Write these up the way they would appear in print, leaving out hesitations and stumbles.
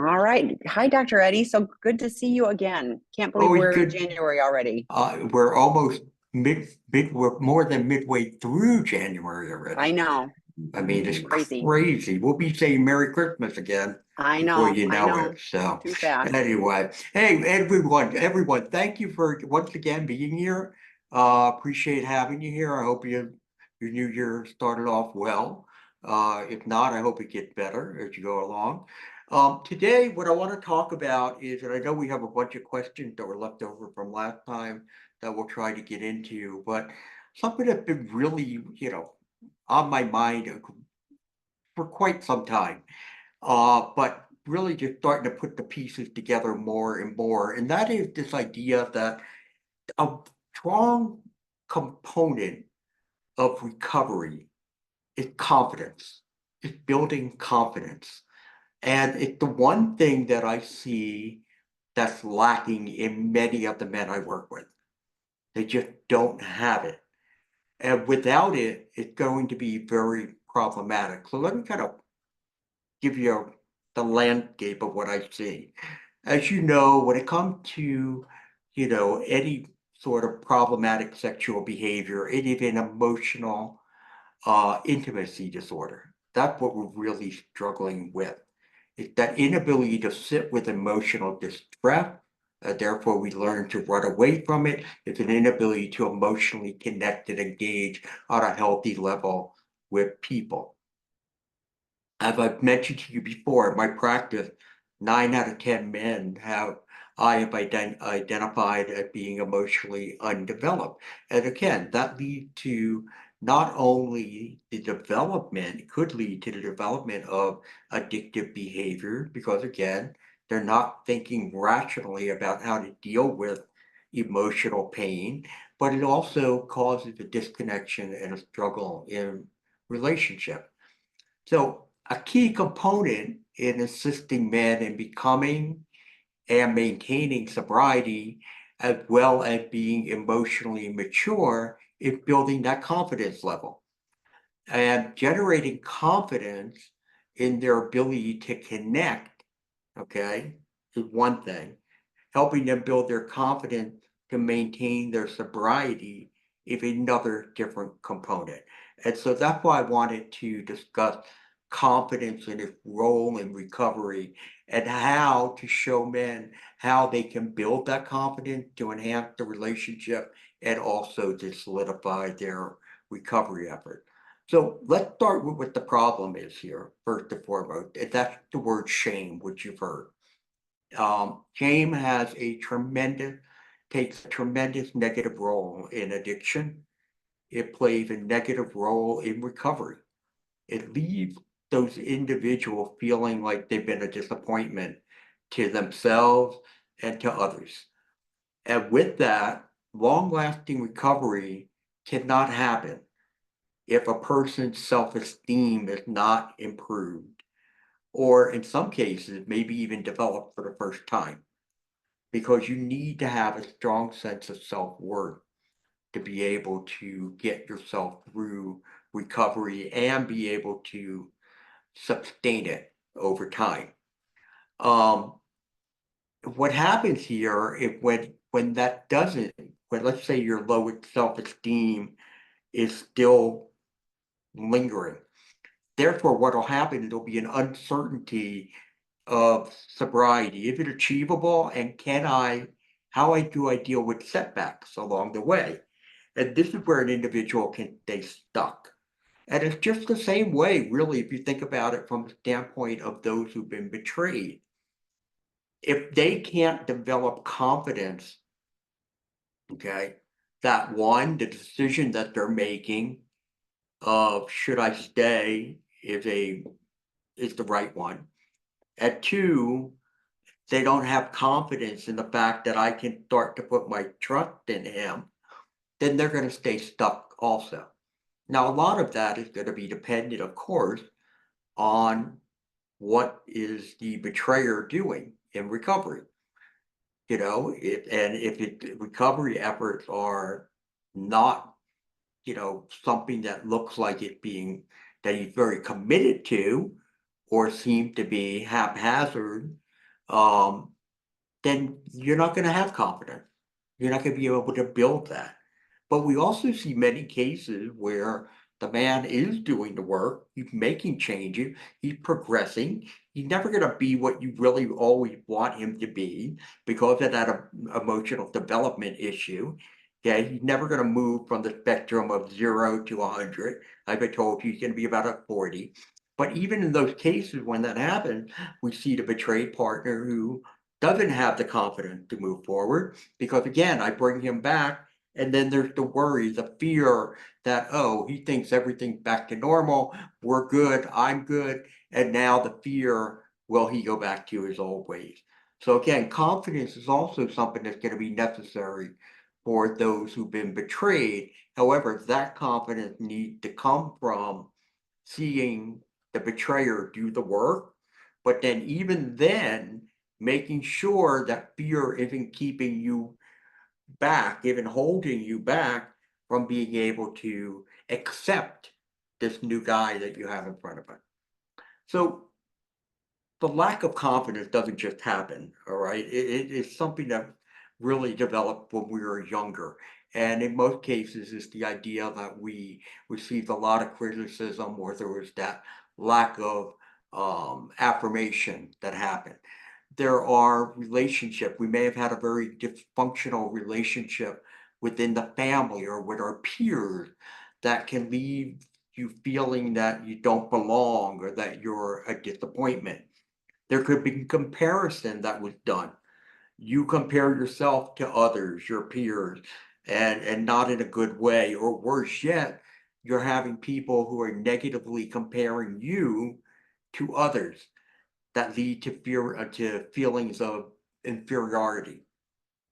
All right. Hi, Dr. Eddie. So good to see you again. Can't believe Always we're in good. January already. We're almost we're more than midway through January I already. know. I mean, it's Crazy. crazy. We'll be saying Merry Christmas again I before know. you I know it. know. So Too fast. anyway, hey everyone, thank you for once again being here. Appreciate having you here. I hope your new year started off well. If not, I hope it gets better as you go along. Today, what I want to talk about is, and I know we have a bunch of questions that were left over from last time that we'll try to get into, but something that's been really, on my mind for quite some time. But really just starting to put the pieces together more and more. And that is this idea that a strong component of recovery is confidence. It's building confidence. And it's the one thing that I see that's lacking in many of the men I work with. They just don't have it. And without it, it's going to be very problematic. So let me kind of give you the landscape of what I see. As you know, when it comes to, any sort of problematic sexual behavior, it is an emotional intimacy disorder. That's what we're really struggling with. It's that inability to sit with emotional distress. Therefore, we learn to run away from it. It's an inability to emotionally connect and engage on a healthy level with people. As I've mentioned to you before, in my practice, 9 out of 10 men I have identified as being emotionally undeveloped. And again, that leads to not only the development, it could lead to the development of addictive behavior, because again, they're not thinking rationally about how to deal with emotional pain, but it also causes a disconnection and a struggle in relationship. So a key component in assisting men in becoming and maintaining sobriety, as well as being emotionally mature, is building that confidence level and generating confidence in their ability to connect, okay, is one thing. Helping them build their confidence to maintain their sobriety is another different component. And so that's why I wanted to discuss confidence and its role in recovery and how to show men how they can build that confidence to enhance the relationship and also to solidify their recovery effort. So let's start with what the problem is here, first and foremost. And that's the word shame, which you've heard. Shame takes a tremendous negative role in addiction. It plays a negative role in recovery. It leaves those individuals feeling like they've been a disappointment to themselves and to others. And with that, long-lasting recovery cannot happen if a person's self-esteem is not improved, or in some cases, maybe even developed for the first time, because you need to have a strong sense of self-worth to be able to get yourself through recovery and be able to sustain it over time. Um, what happens here if when that doesn't, when let's say your low self-esteem is still lingering, therefore what will happen, there'll be an uncertainty of sobriety. Is it achievable, and how do I deal with setbacks along the way? And this is where an individual can stay stuck. And it's just the same way, really, if you think about it from the standpoint of those who've been betrayed. If they can't develop confidence, okay, that one, the decision that they're making of should I stay is the right one. And two, they don't have confidence in the fact that I can start to put my trust in him, then they're going to stay stuck also. Now, a lot of that is going to be dependent, of course, on what is the betrayer doing in recovery. If recovery efforts are not, something that looks like it that he's very committed to, or seem to be haphazard, then you're not going to have confidence. You're not going to be able to build that. But we also see many cases where the man is doing the work, he's making changes, he's progressing. He's never going to be what you really always want him to be because of that emotional development issue. Okay, he's never going to move from the spectrum of 0 to 100. I've been told he's going to be about a 40. But even in those cases when that happens, we see the betrayed partner who doesn't have the confidence to move forward because again, I bring him back and then there's the worry, the fear that, oh, he thinks everything's back to normal. We're good. I'm good. And now the fear, will he go back to his old ways? So again, confidence is also something that's going to be necessary for those who've been betrayed. However, that confidence needs to come from seeing the betrayer do the work, but then even then, making sure that fear isn't keeping you back, even holding you back from being able to accept this new guy that you have in front of you. So the lack of confidence doesn't just happen, all right? It's something that really developed when we were younger. And in most cases, it's the idea that we received a lot of criticism or there was that lack of affirmation that happened. There are relationships, we may have had a very dysfunctional relationship within the family or with our peers that can leave you feeling that you don't belong or that you're a disappointment. There could be comparison that was done. You compare yourself to others, your peers, and not in a good way, or worse yet, you're having people who are negatively comparing you to others that lead to fear to feelings of inferiority.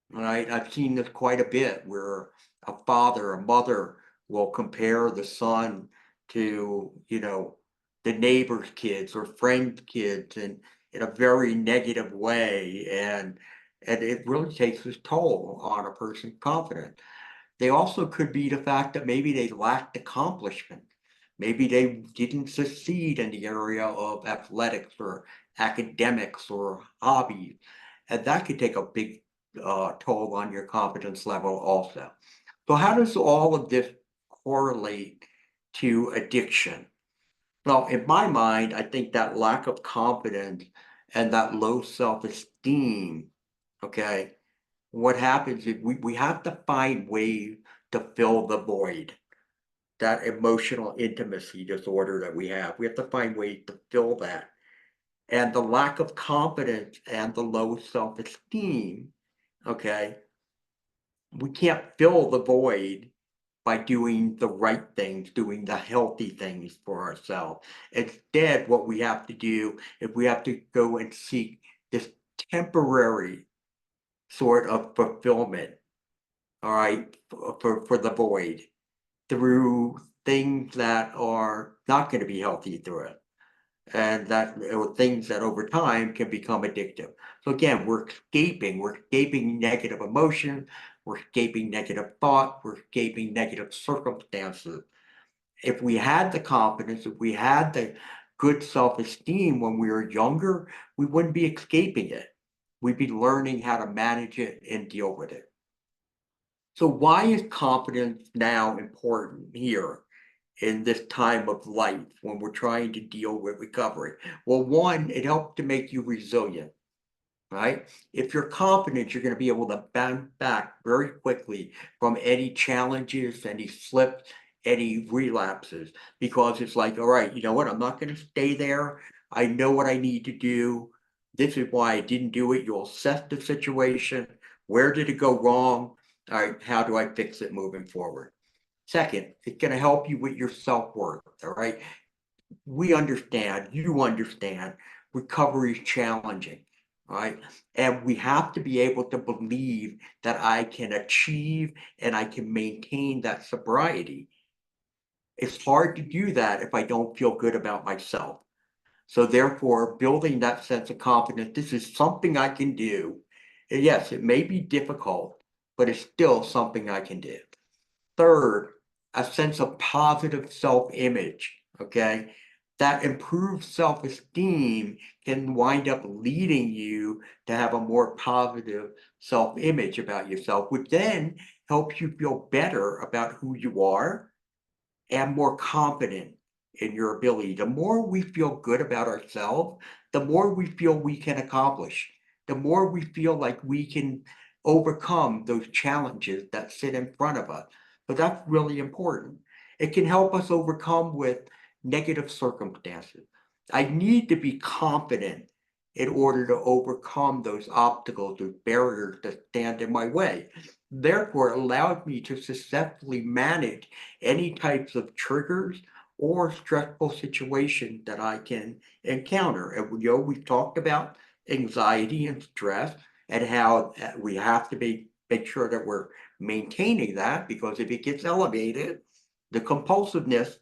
Right? I've seen this quite a bit where a father, a mother will compare the son to, the neighbor's kids or friends' kids and in a very negative way. And it really takes its toll on a person's confidence. They also could be the fact that maybe they lacked accomplishment. Maybe they didn't succeed in the area of athletics or academics or hobbies. And that could take a big toll on your confidence level also. So how does all of this correlate to addiction? Well, in my mind, I think that lack of confidence and that low self-esteem, okay, what happens is we have to find ways to fill the void, that emotional intimacy disorder that we have. We have to find ways to fill that. And the lack of confidence and the low self-esteem, okay, we can't fill the void by doing the right things, doing the healthy things for ourselves. Instead, what we have to do is we have to go and seek this temporary sort of fulfillment, all right, for the void through things that are not going to be healthy through it. And that things that over time can become addictive. So again, we're escaping negative emotion, we're escaping negative thought, we're escaping negative circumstances. If we had the confidence, if we had the good self-esteem when we were younger, we wouldn't be escaping it. We'd be learning how to manage it and deal with it. So why is confidence now important here in this time of life when we're trying to deal with recovery? Well, one, it helps to make you resilient, right? If you're confident, you're going to be able to bounce back very quickly from any challenges, any slips, any relapses, because it's like, all right, you know what? I'm not going to stay there. I know what I need to do. This is why I didn't do it. You'll assess the situation. Where did it go wrong? All right, how do I fix it moving forward? Second, it's going to help you with your self-worth, all right? We understand, you understand, recovery is challenging, right? And we have to be able to believe that I can achieve and I can maintain that sobriety. It's hard to do that if I don't feel good about myself. So therefore, building that sense of confidence, this is something I can do. And yes, it may be difficult, but it's still something I can do. Third, a sense of positive self-image, okay? that improved self-esteem can wind up leading you to have a more positive self-image about yourself, which then helps you feel better about who you are and more confident in your ability. The more we feel good about ourselves, the more we feel we can accomplish, the more we feel like we can overcome those challenges that sit in front of us. So that's really important. It can help us overcome with negative circumstances. I need to be confident in order to overcome those obstacles, those barriers that stand in my way. Therefore, it allows me to successfully manage any types of triggers or stressful situations that I can encounter. And we've talked about anxiety and stress and how we have to make sure that we're maintaining that, because if it gets elevated, the compulsiveness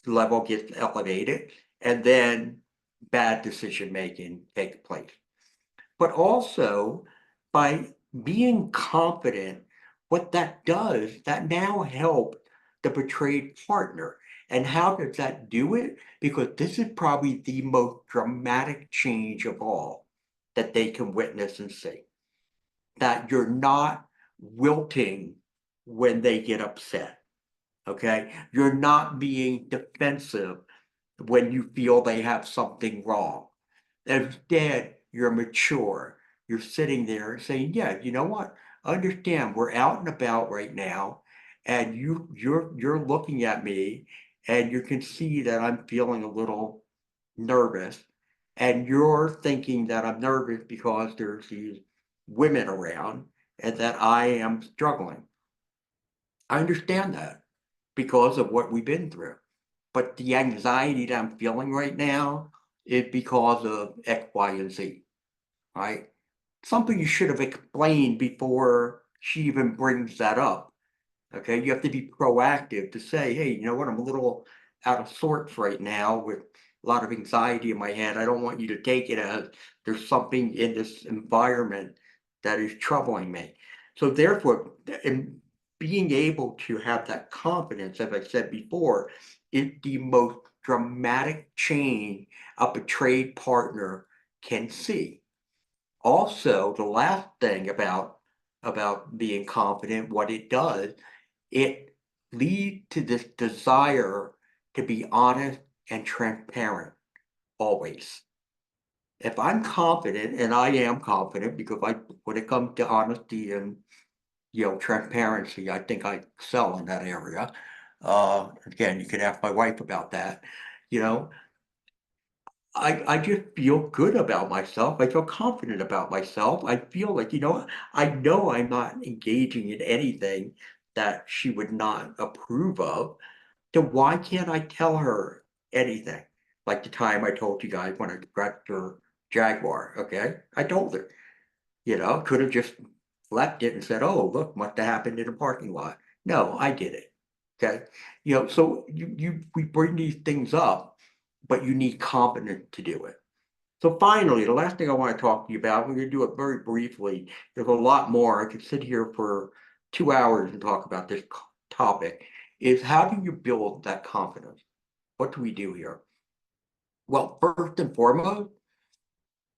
level gets elevated, and then bad decision making takes place. But also, by being confident, what that does, that now helps the betrayed partner. And how does that do it? Because this is probably the most dramatic change of all that they can witness and see. That you're not wilting when they get upset. Okay? You're not being defensive when you feel they have something wrong. Instead, you're mature. You're sitting there saying, yeah, you know what? Understand, we're out and about right now, and you're looking at me, and you can see that I'm feeling a little nervous, and you're thinking that I'm nervous because there's these women around and that I am struggling. I understand that because of what we've been through. But the anxiety that I'm feeling right now is because of X, Y, and Z, right? Something you should have explained before she even brings that up. Okay, you have to be proactive to say, hey, you know what, I'm a little out of sorts right now with a lot of anxiety in my head. I don't want you to take it as there's something in this environment that is troubling me. So therefore, in being able to have that confidence, as I said before, is the most dramatic change a betrayed partner can see. Also, the last thing about being confident, what it does, it leads to this desire to be honest and transparent always. If I'm confident, and I am confident because when it comes to honesty and transparency, I think I excel in that area. Again, you can ask my wife about that. You know, I just feel good about myself. I feel confident about myself. I feel like, I know I'm not engaging in anything that she would not approve of. Then why can't I tell her anything? Like the time I told you guys when I wrecked her Jaguar, okay? I told her, could have just left it and said, oh, look, what happened in the parking lot. No, I did it. Okay. So we bring these things up, but you need competence to do it. So finally, the last thing I want to talk to you about, we're going to do it very briefly. There's a lot more. I could sit here for 2 hours and talk about this topic, is how do you build that confidence? What do we do here? Well, first and foremost,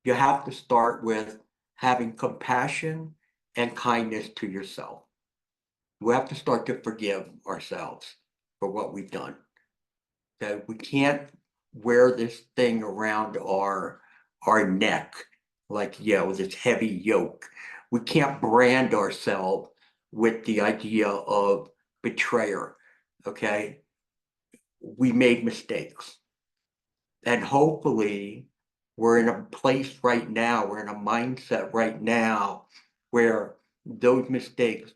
you have to start with having compassion and kindness to yourself. We have to start to forgive ourselves for what we've done. That we can't wear this thing around our neck like this heavy yoke. We can't brand ourselves with the idea of betrayer. Okay, we made mistakes, and hopefully we're in a place right now, we're in a mindset right now where those mistakes,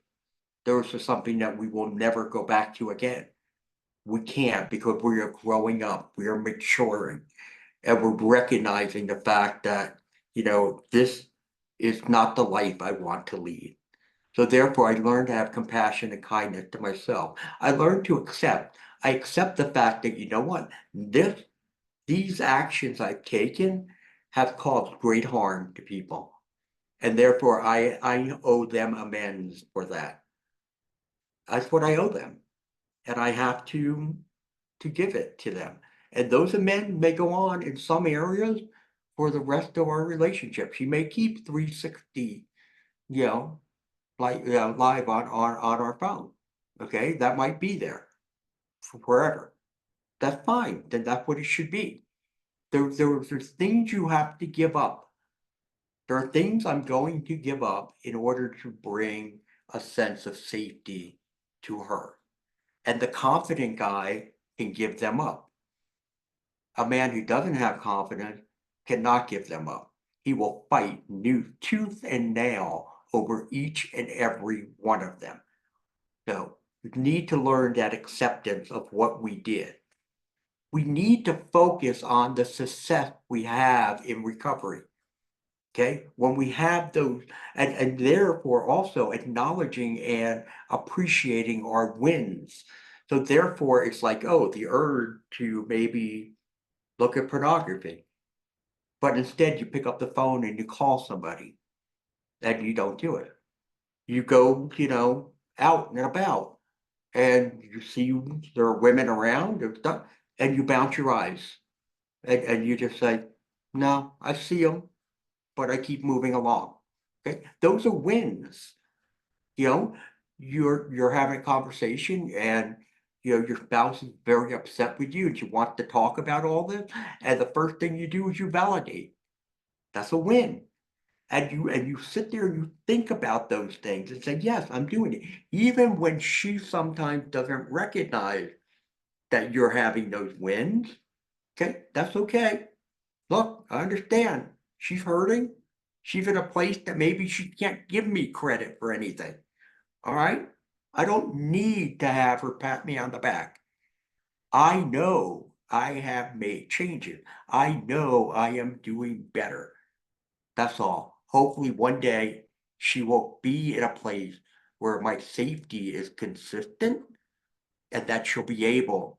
those are something that we will never go back to again. We can't, because we are growing up, we are maturing, and we're recognizing the fact that, this is not the life I want to lead. So therefore, I learned to have compassion and kindness to myself. I learned to accept. I accept the fact that, you know what, these actions I've taken have caused great harm to people. And therefore, I owe them amends for that. That's what I owe them. And I have to give it to them. And those men may go on in some areas for the rest of our relationship. She may keep 360, you know, like live on our phone. Okay, that might be there for forever. That's fine. Then that's what it should be. There's things you have to give up. There are things I'm going to give up in order to bring a sense of safety to her. And the confident guy can give them up. A man who doesn't have confidence cannot give them up. He will fight new tooth and nail over each and every one of them. So we need to learn that acceptance of what we did. We need to focus on the success we have in recovery. Okay, when we have those, and therefore also acknowledging and appreciating our wins. So therefore, it's like, oh, the urge to maybe look at pornography, but instead you pick up the phone and you call somebody, and you don't do it. You go, out and about, and you see there are women around and stuff, and you bounce your eyes, and you just say, no, I see them, but I keep moving along. Okay, those are wins. You know, you're having a conversation and your spouse is very upset with you and she wants to talk about all this, and the first thing you do is you validate. That's a win. And you sit there and you think about those things and say, yes, I'm doing it. Even when she sometimes doesn't recognize that you're having those wins, okay, that's okay. Look, I understand. She's hurting. She's in a place that maybe she can't give me credit for anything. All right? I don't need to have her pat me on the back. I know I have made changes. I know I am doing better. That's all. Hopefully one day she will be in a place where my safety is consistent and that she'll be able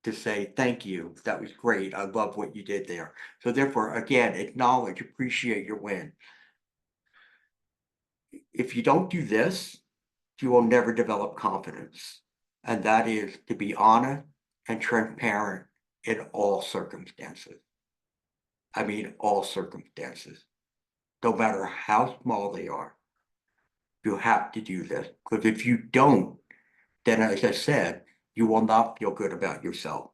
to say, thank you. That was great. I love what you did there. So therefore, again, acknowledge, appreciate your win. If you don't do this, you will never develop confidence. And that is to be honest and transparent in all circumstances. I mean, all circumstances, no matter how small they are. You have to do this, because if you don't, then as I said, you will not feel good about yourself.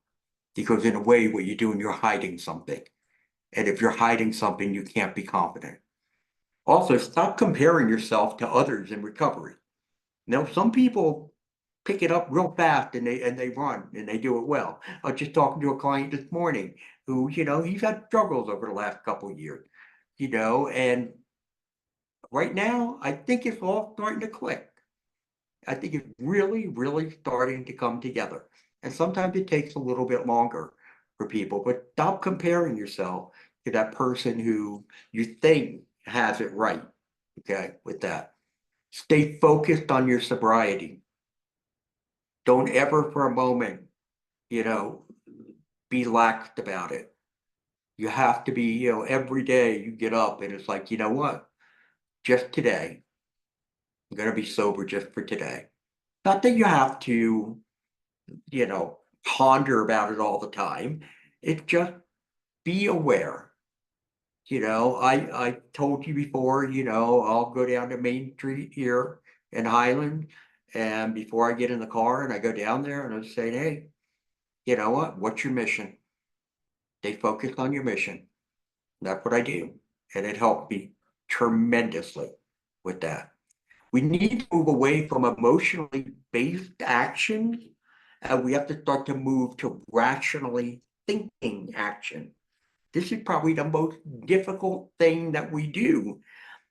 Because in a way, what you're doing, you're hiding something. And if you're hiding something, you can't be confident. Also, stop comparing yourself to others in recovery. Now, some people pick it up real fast and they run and they do it well. I was just talking to a client this morning who, he's had struggles over the last couple of years, and right now I think it's all starting to click. I think it's really, really starting to come together. And sometimes it takes a little bit longer for people, but stop comparing yourself to that person who you think has it right. Okay, with that. Stay focused on your sobriety. Don't ever for a moment, be laxed about it. You have to be, every day you get up and it's like, you know what? Just today, I'm going to be sober just for today. Not that you have to, you know, ponder about it all the time. It's just be aware. I told you before, I'll go down to Main Street here in Highland. And before I get in the car and I go down there and I say, hey, you know what? What's your mission? Stay focused on your mission. That's what I do. And it helped me tremendously with that. We need to move away from emotionally based actions, and we have to start to move to rationally thinking action. This is probably the most difficult thing that we do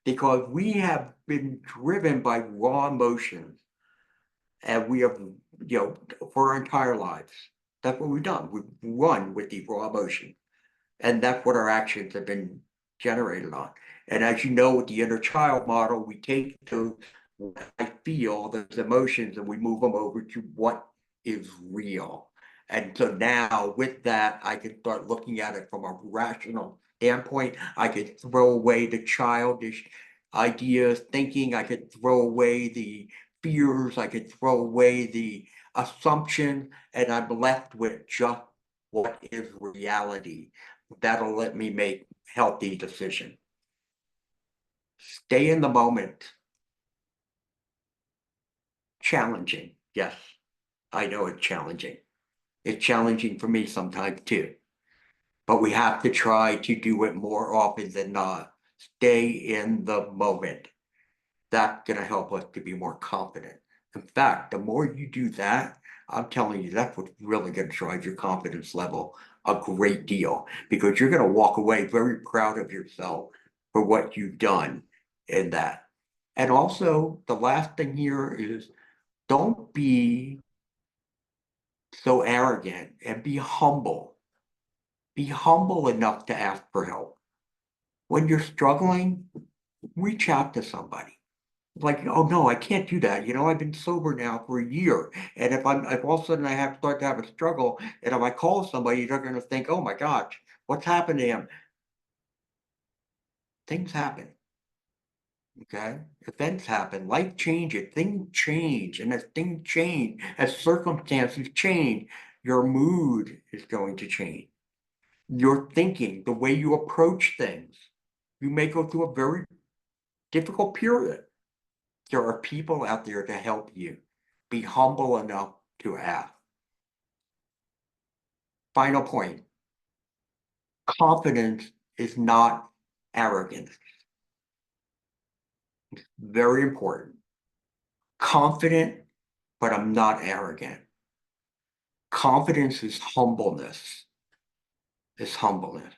because we have been driven by raw emotions and we have, for our entire lives. That's what we've done. We've run with the raw emotion. And that's what our actions have been generated on. And as you know, with the inner child model, we take those, I feel, those emotions, and we move them over to what is real. And so now with that, I can start looking at it from a rational standpoint. I could throw away the childish ideas, thinking. I could throw away the fears. I could throw away the assumption, and I'm left with just what is reality. That'll let me make healthy decisions. Stay in the moment. Challenging, yes. I know it's challenging. It's challenging for me sometimes too. But we have to try to do it more often than not. Stay in the moment. That's going to help us to be more confident. In fact, the more you do that, I'm telling you, that's what's really going to drive your confidence level a great deal, because you're going to walk away very proud of yourself for what you've done in that. And also, the last thing here is don't be so arrogant, and be humble. Be humble enough to ask for help. When you're struggling, reach out to somebody. Like, oh no, I can't do that. You know, I've been sober now for a year. And if all of a sudden I have start to have a struggle, and if I call somebody, they're gonna think, oh my gosh, what's happened to him? Things happen. Okay? Events happen, life changes, things change. And as things change, as circumstances change, your mood is going to change. Your thinking, the way you approach things. You may go through a very difficult period. There are people out there to help you. Be humble enough to ask. Final point. Confidence is not arrogance. Very important. Confident, but I'm not arrogant. Confidence is humbleness. Is humbleness.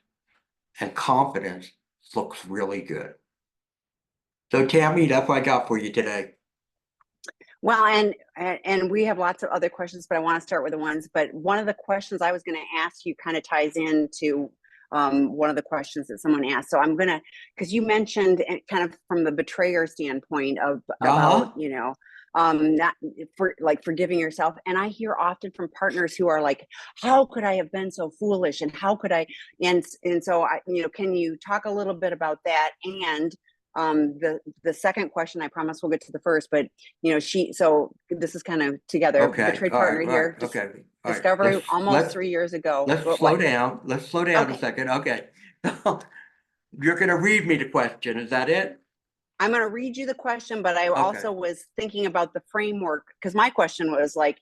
And confidence looks really good. So Tammy, that's what I got for you today. Well, and we have lots of other questions, but I want to start with the ones. But one of the questions I was going to ask you kind of ties into one of the questions that someone asked. So I'm gonna, because you mentioned kind of from the betrayer standpoint of about not for like forgiving yourself. And I hear often from partners who are like, how could I have been so foolish, and how could I, and so I, can you talk a little bit about that? And the second question, I promise we'll get to the first, but so this is kind of together. Okay. Betrayed All partner right. here. Okay. All right. Discovery almost 3 years ago. Let's slow down. Let's slow down a second. Okay. You're going to read me the question. Is that it? I'm going to read you the question, but I Okay. also was thinking about the framework, because my question was like,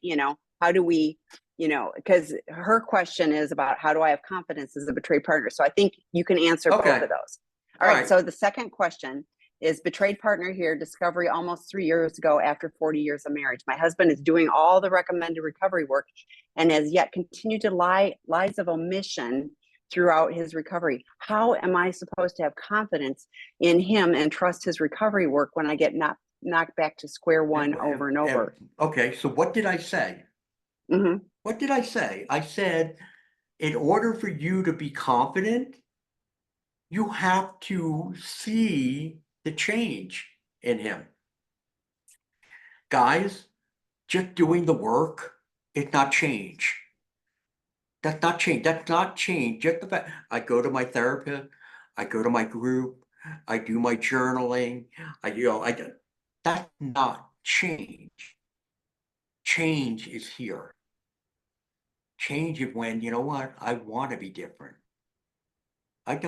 how do we, because her question is about how do I have confidence as a betrayed partner? So I think you can answer both of those. All right. So the second question is, betrayed partner here, discovery almost 3 years ago after 40 years of marriage. My husband is doing all the recommended recovery work and has yet continued to lies of omission throughout his recovery. How am I supposed to have confidence in him and trust his recovery work when I get knocked back to square one over and over? Okay, so what did I say? What did I say? I said, in order for you to be confident, you have to see the change in him. Guys, just doing the work is not change. That's not change. That's not change. Just the fact I go to my therapist, I go to my group, I do my journaling, that's not change. Change is here. Change is when, you know what, I want to be different. I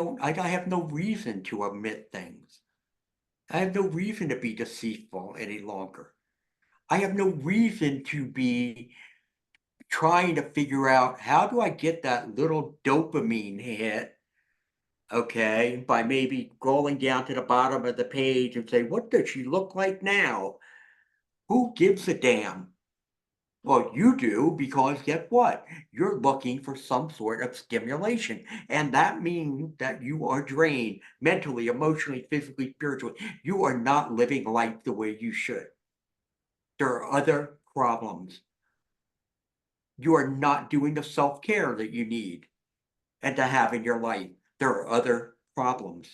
have no reason to omit things. I have no reason to be deceitful any longer. I have no reason to be trying to figure out, how do I get that little dopamine hit, okay, by maybe scrolling down to the bottom of the page and say, what does she look like now? Who gives a damn? Well, you do, because guess what? You're looking for some sort of stimulation. And that means that you are drained mentally, emotionally, physically, spiritually. You are not living life the way you should. There are other problems. You are not doing the self-care that you need and to have in your life. There are other problems.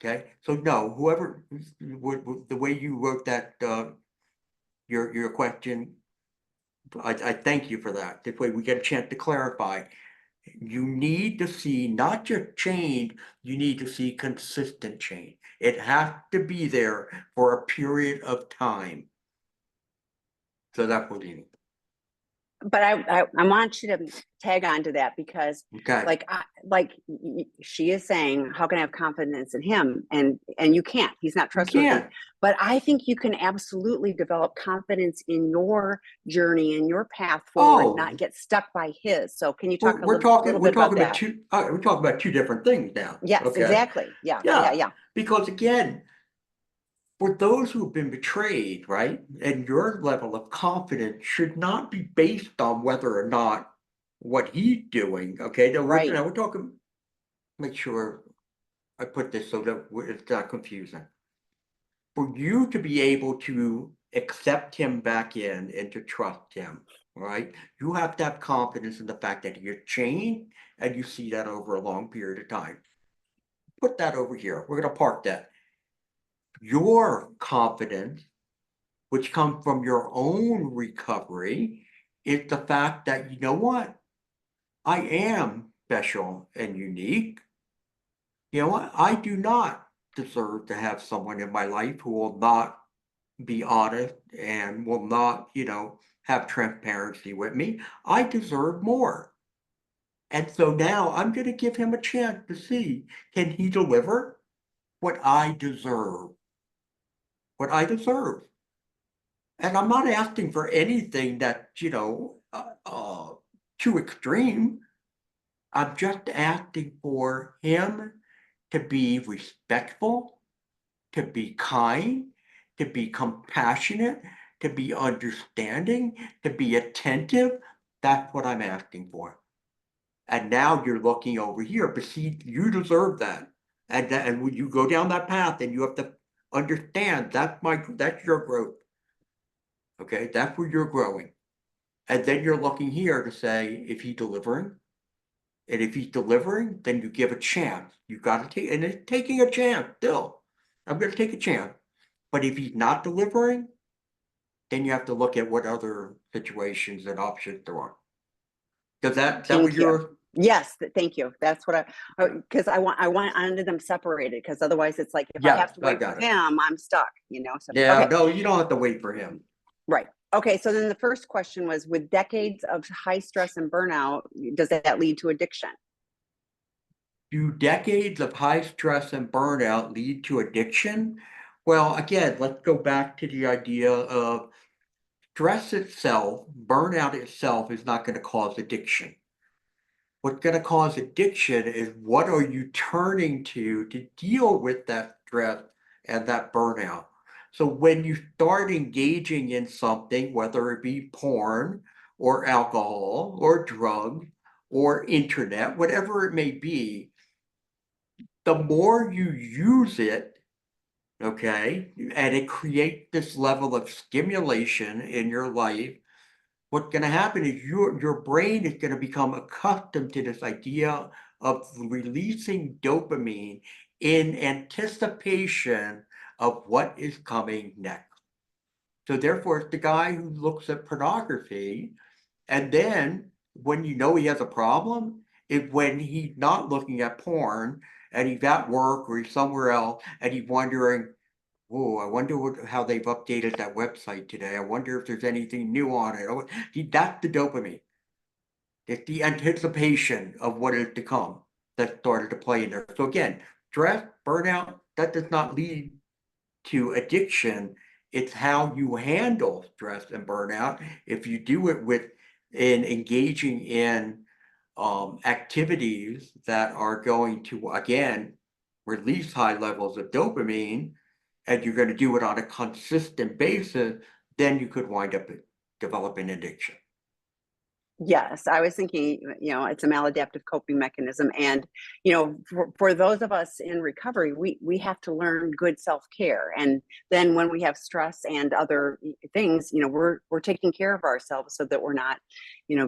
Okay. So no, whoever the way you wrote that your question, I thank you for that. This way we get a chance to clarify. You need to see not just change, you need to see consistent change. It has to be there for a period of time. So that's what you need. but I want you to tag on to that, because Okay. she is saying, how can I have confidence in him? And you can't, he's not You trustworthy. can't. But I think you can absolutely develop confidence in your journey and your path forward, Oh, not get stuck by his. So can you talk a we're little bit about that? we're talking about two different things now. Yes, Okay. exactly. Yeah. Yeah. Because again, for those who've been betrayed, right, and your level of confidence should not be based on whether or not what he's doing. Okay. Right. Now we're talking, make sure I put this so that it's not confusing. For you to be able to accept him back in and to trust him, right? You have to have confidence in the fact that you're changed and you see that over a long period of time. Put that over here. We're going to park that. Your confidence, which comes from your own recovery, is the fact that, you know what? I am special and unique. You know what? I do not deserve to have someone in my life who will not be honest and will not, have transparency with me. I deserve more. And so now I'm going to give him a chance to see, can he deliver what I deserve? What I deserve. And I'm not asking for anything that, too extreme. I'm just asking for him to be respectful, to be kind, to be compassionate, to be understanding, to be attentive. That's what I'm asking for. And now you're looking over here, but see, you deserve that. And when you go down that path, and you have to understand that's your growth. Okay, that's where you're growing. And then you're looking here to say, if he's delivering, and if he's delivering, then you give a chance. You got to take, and it's taking a chance still. I'm going to take a chance. But if he's not delivering, then you have to look at what other situations and options there are. Does that Thank what you. you're? Yes, thank you. That's what because I want them separated, because otherwise it's like, if I Yeah, have to I wait for got it. him, I'm stuck, So, Yeah, okay, no, you don't have to wait for him. right. Okay, so then the first question was, with decades of high stress and burnout, does that lead to addiction? Do decades of high stress and burnout lead to addiction? Well, again, let's go back to the idea of stress itself, burnout itself is not going to cause addiction. What's going to cause addiction is, what are you turning to deal with that stress and that burnout? So when you start engaging in something, whether it be porn or alcohol or drugs or internet, whatever it may be, the more you use it, okay, and it creates this level of stimulation in your life, what's going to happen is your brain is going to become accustomed to this idea of releasing dopamine in anticipation of what is coming next. So therefore, it's the guy who looks at pornography, and then when you know he has a problem, is when he's not looking at porn and he's at work or he's somewhere else and he's wondering, oh, I wonder how they've updated that website today. I wonder if there's anything new on it. Oh, that's the dopamine. It's the anticipation of what is to come that started to play in there. So again, stress, burnout, that does not lead to addiction. It's how you handle stress and burnout. If you do it in engaging in activities that are going to, again, release high levels of dopamine, and you're going to do it on a consistent basis, then you could wind up developing addiction. Yes, I was thinking, it's a maladaptive coping mechanism. And, for those of us in recovery, we have to learn good self-care. And then when we have stress and other things, we're taking care of ourselves so that we're not,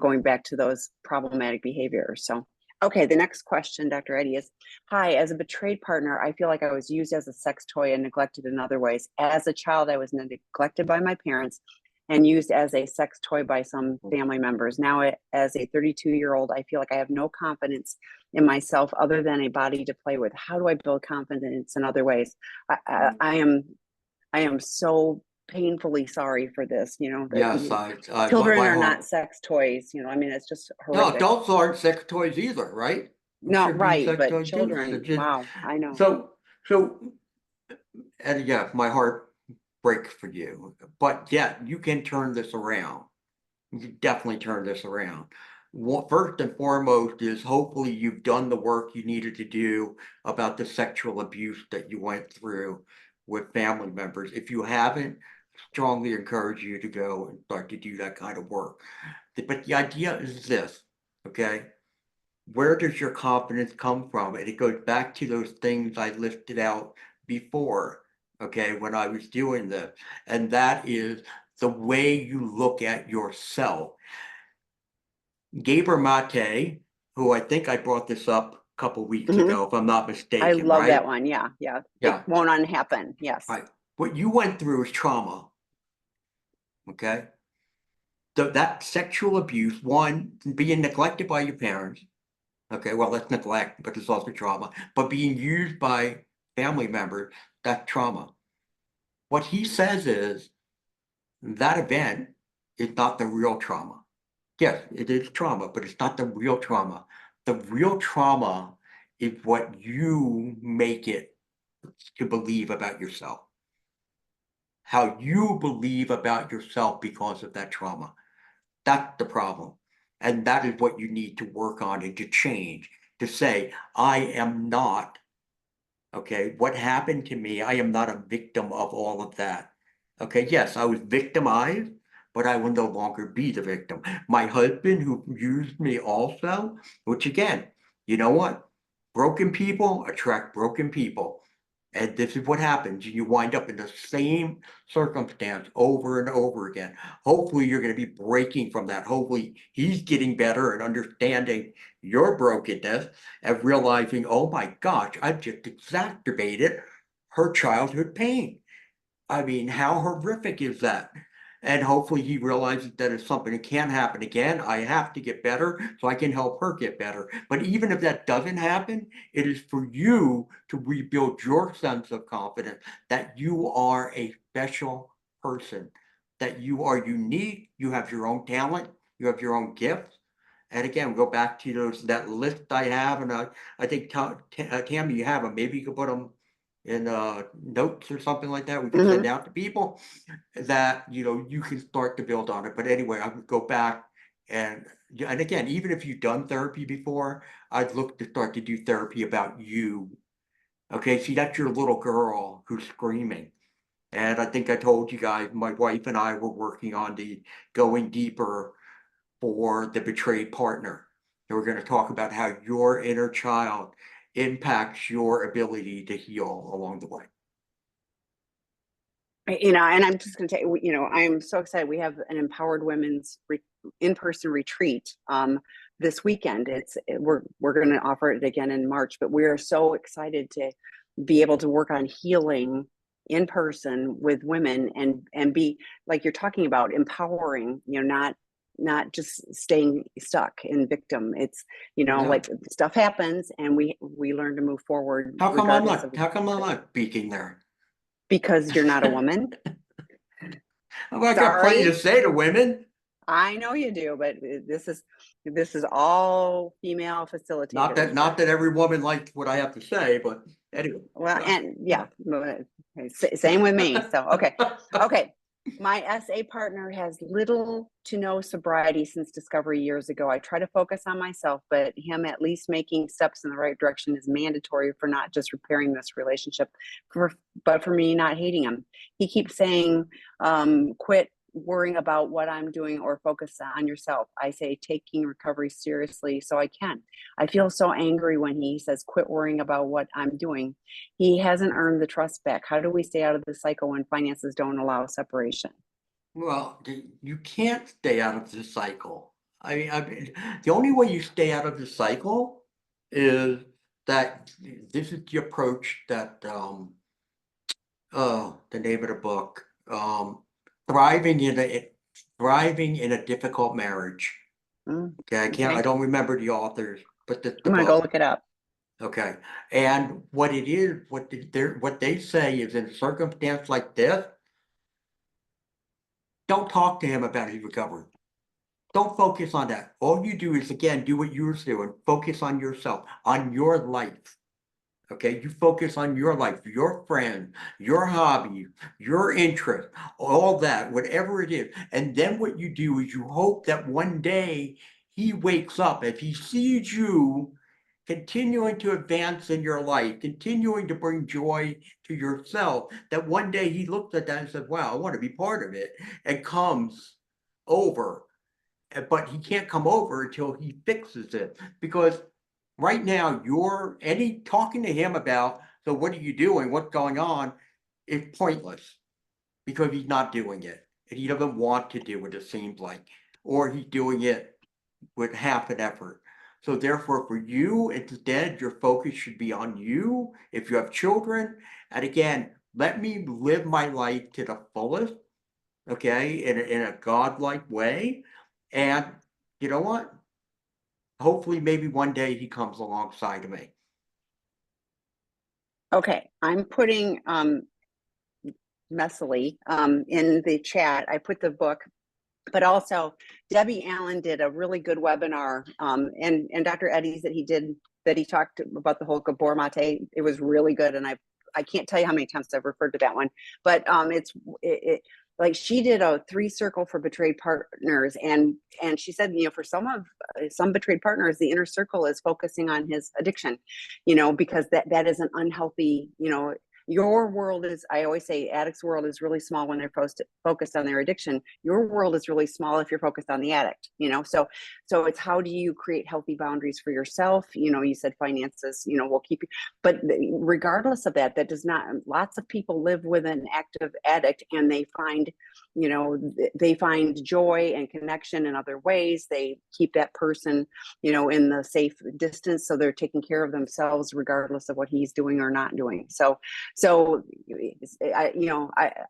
going back to those problematic behaviors. So, okay, the next question, Dr. Eddie, is, hi, as a betrayed partner, I feel like I was used as a sex toy and neglected in other ways. As a child, I was neglected by my parents and used as a sex toy by some family members. Now, as a 32-year-old, I feel like I have no confidence in myself other than a body to play with. How do I build confidence in other ways? I am so painfully sorry for this, you know, that Yes, children my are heart. not sex toys, you know, I mean, it's just No, horrific. adults aren't sex toys either, right? We No, should be right, sex but toys too. children, wow, I know. So, so, and yeah, my heart breaks for you, but yeah, you can turn this around. You definitely turn this around. First and foremost is hopefully you've done the work you needed to do about the sexual abuse that you went through with family members. If you haven't, strongly encourage you to go and start to do that kind of work. But the idea is this, okay? Where does your confidence come from? And it goes back to those things I listed out before, okay, when I was doing this. And that is the way you look at yourself. Gaber Mate, who I think I brought this up a couple weeks Mhm. ago, if I'm not I mistaken, love that right? one. Yeah, yeah. It Yeah, won't unhappen. Yes. right. What you went through is trauma, okay? That sexual abuse, one, being neglected by your parents, okay, well, that's neglect, but it's also trauma. But being used by family members, that's trauma. What he says is that event is not the real trauma. Yes, it is trauma, but it's not the real trauma. The real trauma is what you make it to believe about yourself. How you believe about yourself because of that trauma. That's the problem. And that is what you need to work on and to change, to say, I am not, okay, what happened to me, I am not a victim of all of that. Okay, yes, I was victimized, but I will no longer be the victim. My husband, who used me also, which again, you know what? Broken people attract broken people. And this is what happens. You wind up in the same circumstance over and over again. Hopefully, you're going to be breaking from that. Hopefully, he's getting better and understanding your brokenness and realizing, oh my gosh, I've just exacerbated her childhood pain. I mean, how horrific is that? And hopefully he realizes that it's something that can't happen again. I have to get better so I can help her get better. But even if that doesn't happen, it is for you to rebuild your sense of confidence that you are a special person, that you are unique, you have your own talent, you have your own gifts. And again, go back to that list I have, and I think Tammy, you have them. Maybe you could put them in notes or something like that we can send Hmm. out to people that you can start to build on it. But anyway, I would go back and yeah, and again, even if you've done therapy before, I'd look to start to do therapy about you. Okay, see, that's your little girl who's screaming. And I think I told you guys, my wife and I were working on the going deeper for the betrayed partner. And we're going to talk about how your inner child impacts your ability to heal along the way. You know, and I'm just going to tell you, you know, I'm so excited. We have an Empowered Women's in-person retreat this weekend. We're going to offer it again in March, but we are so excited to be able to work on healing in person with women and be, like you're talking about, empowering, you know, not just staying stuck in victim. It's, you know, Yeah. like stuff happens and we learn to move forward How come I'm regardless not? of, How come I'm not speaking there? because you're not a woman. I got plenty to Sorry. say to women. I know you do, but this is all female facilitators. Not that every woman likes what I have to say, but anyway. Well, and yeah, same with me. So okay. My SA partner has little to no sobriety since discovery years ago. I try to focus on myself, but him at least making steps in the right direction is mandatory for not just repairing this relationship, but for me not hating him. He keeps saying, quit worrying about what I'm doing or focus on yourself. I say taking recovery seriously so I can. I feel so angry when he says quit worrying about what I'm doing. He hasn't earned the trust back. How do we stay out of the cycle when finances don't allow separation? Well, you can't stay out of the cycle. I mean, the only way you stay out of the cycle is that this is the approach that oh, the name of the book, thriving in a difficult marriage. Okay, I Okay, don't remember the authors, but the I'm gonna go book. look it up. Okay, and what it is, what they say is in a circumstance like this, don't talk to him about his recovery. Don't focus on that. All you do is, again, do what you were doing. Focus on yourself, on your life. Okay, you focus on your life, your friend, your hobby, your interest, all that, whatever it is. And then what you do is you hope that one day he wakes up, if he sees you continuing to advance in your life, continuing to bring joy to yourself, that one day he looks at that and says, wow, I want to be part of it, and comes over. But he can't come over until he fixes it, because right now you're talking to him about, so what are you doing, what's going on, is pointless, because he's not doing it and he doesn't want to do it, it seems like, or he's doing it with half an effort. So therefore, for you, instead, your focus should be on you if you have children. And again, let me live my life to the fullest, okay, in a godlike way. And you know what? Hopefully, maybe one day he comes alongside of me. Okay, I'm putting messily in the chat. I put the book, but also Debbie Allen did a really good webinar, and Dr. Eddie's that he talked about the whole Gabor Mate. It was really good, and I can't tell you how many times I've referred to that one. But it like she did a 3-circle for betrayed partners, and she said, for some betrayed partners, the inner circle is focusing on his addiction, because that is an unhealthy, your world is, I always say, addict's world is really small when they're focused on their addiction. Your world is really small if you're focused on the addict, so it's, how do you create healthy boundaries for yourself? You said finances, will keep you, but regardless of that does not, lots of people live with an active addict, and they find joy and connection in other ways. They keep that person, in the safe distance, so they're taking care of themselves regardless of what he's doing or not doing. So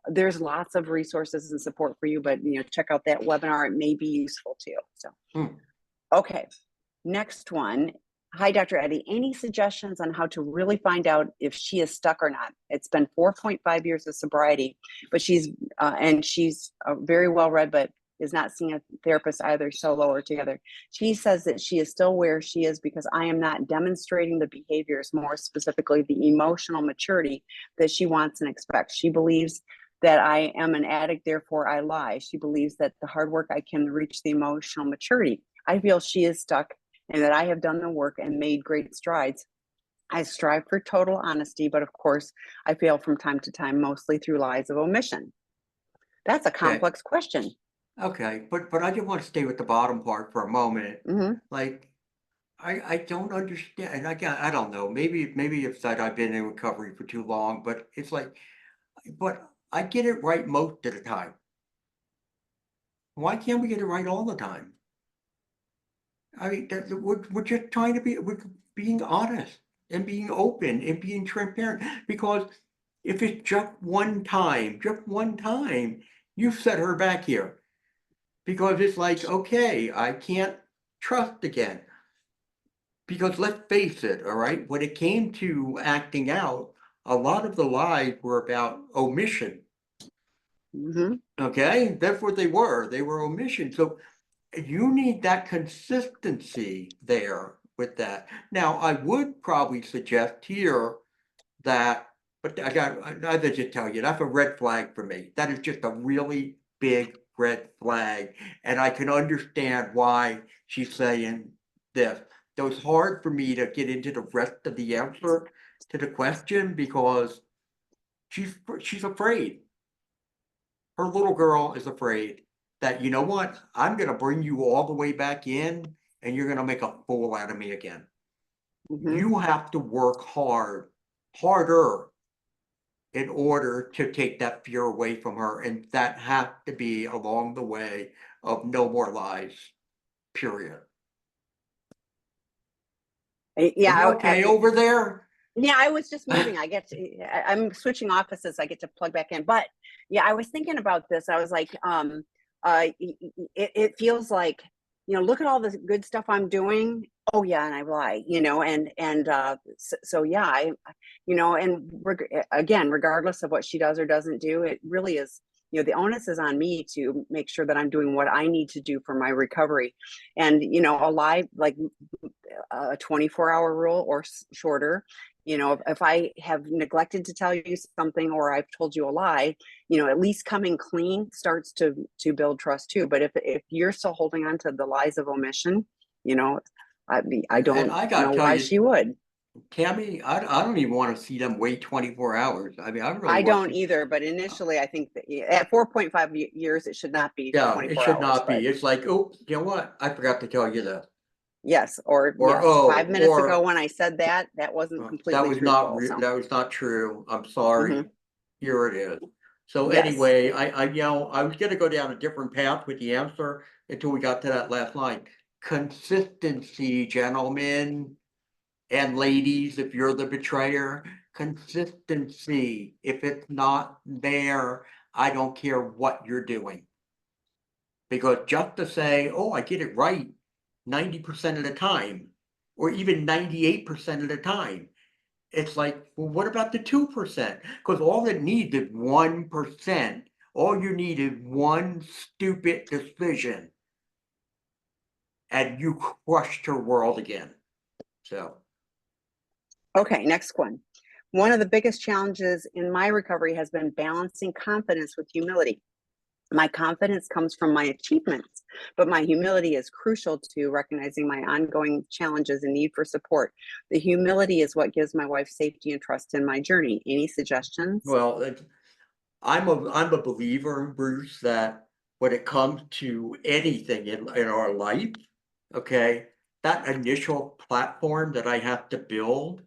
there's lots of resources and support for you, but check out that webinar. It may be useful to you. So, okay, next one. Hi, Dr. Eddie. Any suggestions on how to really find out if she is stuck or not? It's been 4.5 years of sobriety, but she's very well read, but is not seeing a therapist either solo or together. She says that she is still where she is because I am not demonstrating the behaviors, more specifically the emotional maturity that she wants and expects. She believes that I am an addict, therefore I lie. She believes that the hard work I can reach the emotional maturity. I feel she is stuck and that I have done the work and made great strides. I strive for total honesty, but of course I fail from time to time, mostly through lies of omission. That's a complex question. Okay, but I just want to stay with the bottom part for a moment. Like, I don't understand, and I don't know, maybe it's that I've been in recovery for too long, but it's like, but I get it right most of the time. Why can't we get it right all the time? I mean, we're just trying to we're being honest and being open and being transparent, because if it's just one time, you set her back here. Because it's like, okay, I can't trust again. Because let's face it, all right, when it came to acting out, a lot of the lies were about omission. Okay, that's what they were. They were omission. So you need that consistency there with that. Now, I would probably suggest here that, but I just tell you, that's a red flag for me. That is just a really big red flag. And I can understand why she's saying this. Though it's hard for me to get into the rest of the answer to the question, because she's afraid. Her little girl is afraid that, you know what, I'm going to bring you all the way back in and you're going to make a fool out of me again. You have to work harder in order to take that fear away from her. And that has to be along the way of no more lies, period. Yeah. Are you okay over there? Yeah, I was just moving. I'm switching offices. I get to plug back in. But yeah, I was thinking about this. I was like, it feels like, look at all the good stuff I'm doing. Oh yeah, and I lie, so yeah, and again, regardless of what she does or doesn't do, it really is the onus is on me to make sure that I'm doing what I need to do for my recovery. And, a 24-hour rule or shorter. If I have neglected to tell you something, or I've told you a lie, at least coming clean starts to build trust too. But if you're still holding on to the lies of omission, I don't And I gotta know tell why you, she would. Tammy, I don't even want to see them wait 24 hours. I mean, I really I want don't to. either, but initially I think that at 4.5 years, it should not be Yeah, it 24 should hours, not but be. It's like, oh, you know what? I forgot to tell you that. yes, or Or yes, 5 minutes ago or when I said that wasn't that completely was not truthful. So, that was not true. I'm sorry. mhm. Here it is. So Yes. anyway, I was gonna go down a different path with the answer until we got to that last line. Consistency, gentlemen and ladies, if you're the betrayer, consistency. If it's not there, I don't care what you're doing. Because just to say, oh, I get it right 90% of the time, or even 98% of the time, it's like, well, what about the 2%? Because all it needs is 1%. All you need is one stupid decision, and you crushed her world again. So, Okay, next one. One of the biggest challenges in my recovery has been balancing confidence with humility. My confidence comes from my achievements, but my humility is crucial to recognizing my ongoing challenges and need for support. The humility is what gives my wife safety and trust in my journey. Any suggestions? well, I'm a believer, Bruce, that when it comes to anything in our life, okay, that initial platform that I have to build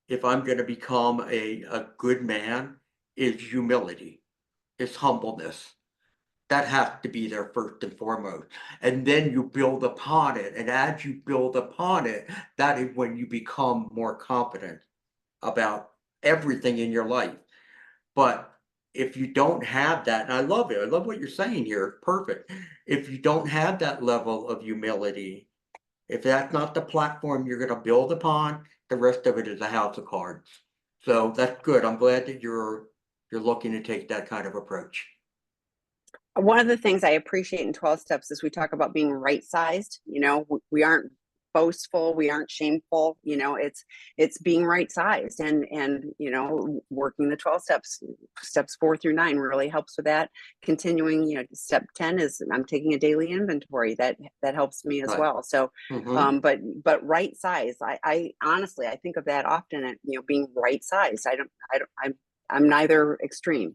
if I'm going to become a good man is humility, is humbleness. That has to be there first and foremost. And then you build upon it. And as you build upon it, that is when you become more confident about everything in your life. But if you don't have that, and I love it, I love what you're saying here, it's perfect. If you don't have that level of humility, if that's not the platform you're going to build upon, the rest of it is a house of cards. So that's good. I'm glad that you're looking to take that kind of approach. One of the things I appreciate in 12 steps is we talk about being right sized. We aren't boastful, we aren't shameful. It's being right sized, and working the 12 steps 4 through 9 really helps with that. Continuing, step 10 is I'm taking a daily inventory. That helps me as Right. well. So Mm-hmm. but right size, I honestly I think of that often, at being right sized. I'm neither extreme.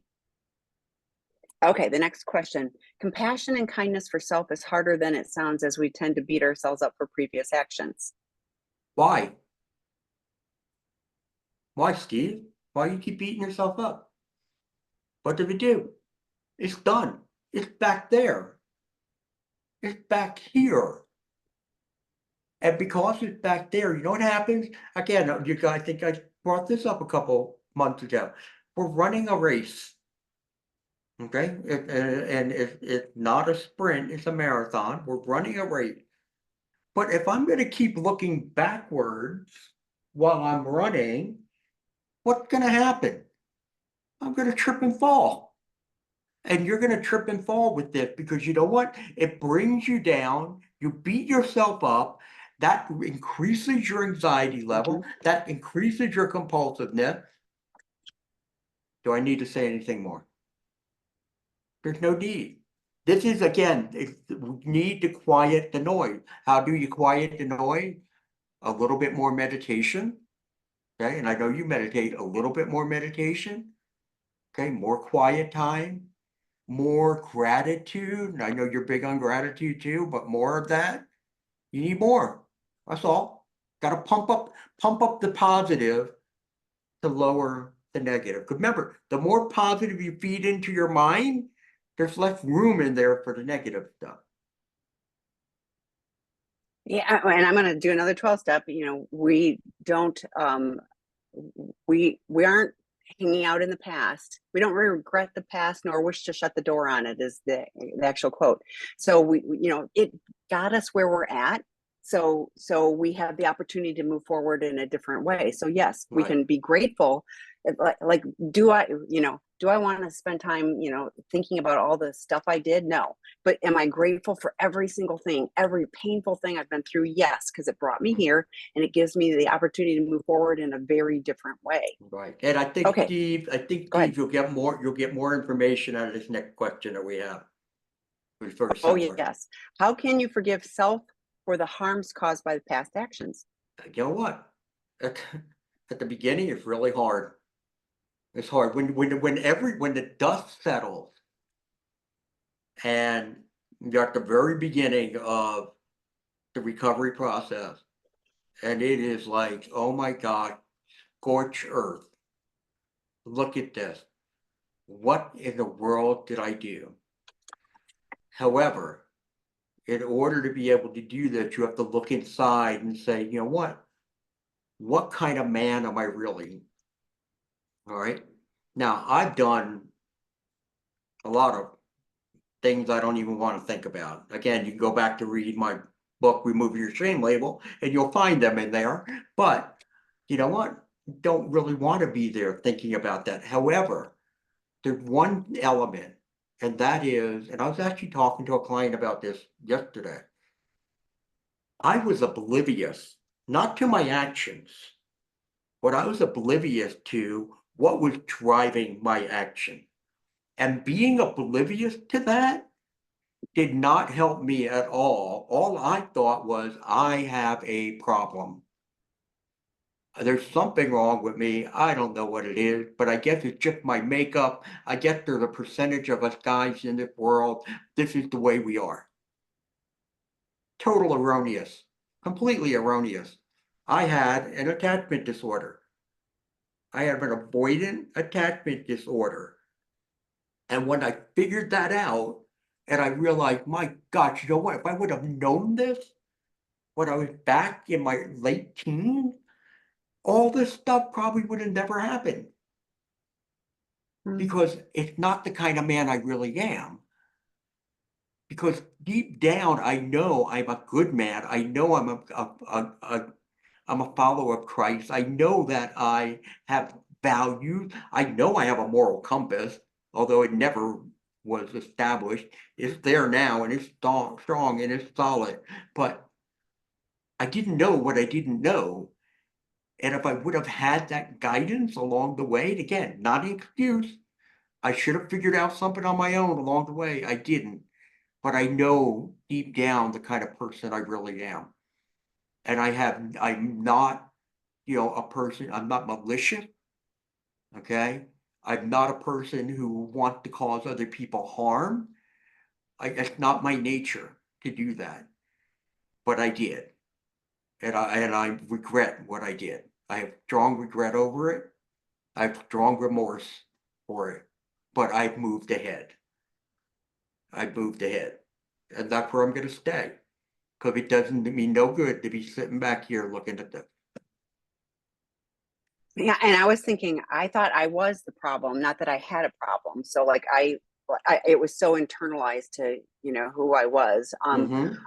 Okay, the next question. Compassion and kindness for self is harder than it sounds, as we tend to beat ourselves up for previous actions. Why? Why, Steve? Why you keep beating yourself up? What did we do? It's done. It's back there. It's back here. And because it's back there, you know what happens? Again, you guys, I think I brought this up a couple months ago. We're running a race. Okay, and it's not a sprint, it's a marathon. We're running a race. But if I'm going to keep looking backwards while I'm running, what's going to happen? I'm going to trip and fall. And you're going to trip and fall with this because you know what? It brings you down. You beat yourself up. That increases your anxiety level. Mhm. That increases your compulsiveness. Do I need to say anything more? There's no need. This is again, we need to quiet the noise. How do you quiet the noise? A little bit more meditation. Okay, and I know you meditate, a little bit more meditation. Okay, more quiet time, more gratitude. And I know you're big on gratitude too, but more of that. You need more. That's all. Got to pump up the positive to lower the negative. 'Cause remember, the more positive you feed into your mind, there's less room in there for the negative stuff. Yeah, and I'm going to do another 12 step. We don't we aren't hanging out in the past. We don't regret the past nor wish to shut the door on it, is the actual quote. So it got us where we're at. so we have the opportunity to move forward in a different way. So yes, we Right. can be grateful. Like, do I, do I want to spend time, thinking about all the stuff I did? No. But am I grateful for every single thing, every painful thing I've been through? Yes, because it brought me here and it gives me the opportunity to move forward in a very different way. Right. And I think Okay, Steve, go ahead. you'll get more information out of this next question that we have. It's very Oh, similar. yes. How can you forgive self for the harms caused by the past actions? You know what? At, at the beginning, it's really hard. It's hard when the dust settles and you're at the very beginning of the recovery process, and it is like, oh my God, scorched earth. Look at this. What in the world did I do? However, in order to be able to do that, you have to look inside and say, you know what? What kind of man am I really? All right. Now, I've done a lot of things I don't even want to think about. Again, you can go back to read my book, Remove Your Shame Label, and you'll find them in there. But you know what? Don't really want to be there thinking about that. However, there's one element, and that is, and I was actually talking to a client about this yesterday. I was oblivious, not to my actions, but I was oblivious to what was driving my action. And being oblivious to that did not help me at all. All I thought was, I have a problem. There's something wrong with me. I don't know what it is, but I guess it's just my makeup. I guess there's a percentage of us guys in this world. This is the way we are. Total erroneous, completely erroneous. I had an attachment disorder. I have an avoidant attachment disorder. And when I figured that out, and I realized, my gosh, you know what? If I would have known this when I was back in my late teens, all this stuff probably would have never happened. Because it's not the kind of man I really am. Because deep down, I know I'm a good man. I know I'm a follower of Christ. I know that I have values. I know I have a moral compass, although it never was established. It's there now and it's strong and it's solid. But I didn't know what I didn't know. And if I would have had that guidance along the way, and again, not an excuse, I should have figured out something on my own along the way. I didn't. But I know deep down the kind of person I really am. And I'm not, a person, I'm not malicious. Okay. I'm not a person who wants to cause other people harm. It's not my nature to do that. But I did. And I regret what I did. I have strong regret over it. I have strong remorse for it. But I've moved ahead. I've moved ahead. And that's where I'm going to stay. Because it doesn't mean no good to be sitting back here looking at this. Yeah, and I was thinking, I thought I was the problem, not that I had a problem. So like it was so internalized to, who I was. And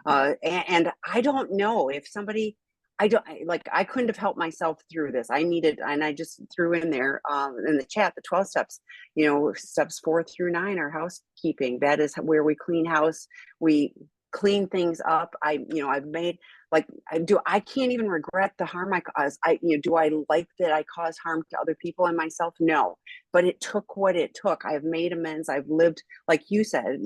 I don't know if somebody, I couldn't have helped myself through this. And I just threw in there in the chat, the 12 steps, steps 4 through 9 are housekeeping. That is where we clean house. We clean things up. I've made, I can't even regret the harm I caused. Do I like that I caused harm to other people and myself? No, but it took what it took. I've made amends. I've lived, like you said,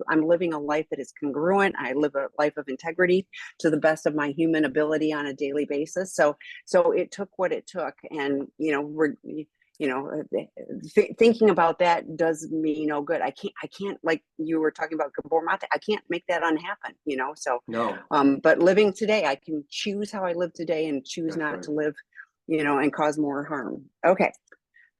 I'm living a life that is congruent. I live a life of integrity to the best of my human ability on a daily basis. So it took what it took. And, thinking about that does me no good. I can't, like you were talking about Gabor Mate, I can't make that unhappen, so No. But living today, I can choose how I live today and choose That's not right. to live, and cause more harm. Okay.